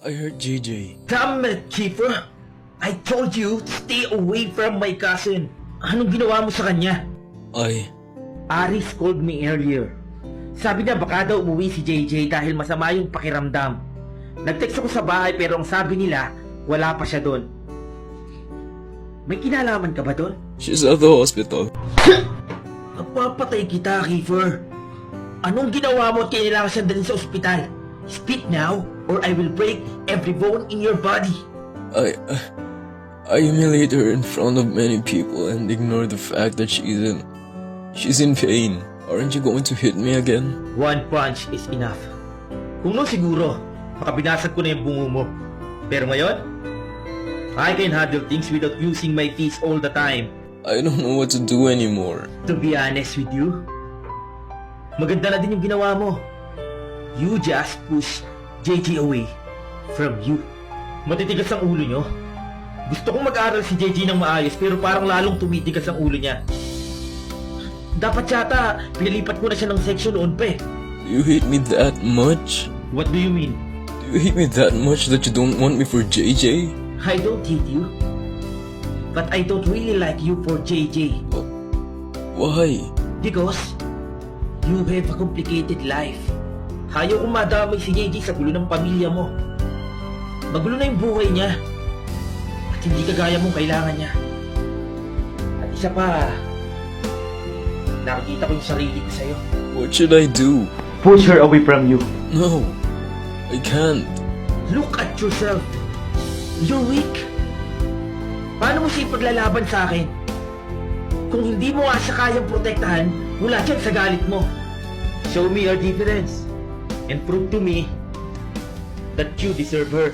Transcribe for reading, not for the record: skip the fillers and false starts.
I heard JJ. Damn it, Kiefer! I told you to stay away from my cousin. Anong ginawa mo sa kanya? Aris called me earlier. Sabi niya baka daw umuwi si JJ dahil masama yung pakiramdam. Nag-text ako sa bahay pero ang sabi nila, wala pa siya doon. May kinalaman ka ba doon? She's at the hospital. Napapatay kita, Kiefer. Anong ginawa mo at kailangan siya dalhin sa ospital? Speak now or I will break every bone in your body. I humiliate her in front of many people and ignore the fact that she's in pain. Aren't you going to hit me again? One punch is enough. Kung no siguro, baka binasag ko na yung bungo mo. Pero ngayon, I can handle things without using my fists all the time. I don't know what to do anymore. To be honest with you, maganda na din yung ginawa mo. You just push JJ away from you. Matitigas ang ulo nyo. Gusto kong mag-aral si JJ ng maayos pero parang lalong tumitigas ang ulo niya. Dapat yata, pinalipat ko na siya ng section noon pa eh. Do you hate me that much? What do you mean? Do you hate me that much that you don't want me for JJ? I don't hate you. But I don't really like you for JJ. Why? Because you have a complicated life. Ayaw kong madamay si JJ sa gulo ng pamilya mo. Magulo na yung buhay niya. At hindi kagaya mong kailangan niya. At isa pa, nakikita ko yung sarili ko sa'yo. What should I do? Push her away from you. No, I can't. Look at yourself. You're weak. Paano mo siya ipaglalaban sa akin? Kung hindi mo nga siya kayang protektahan, mula dyan sa galit mo. Show me your difference. And prove to me that you deserve her.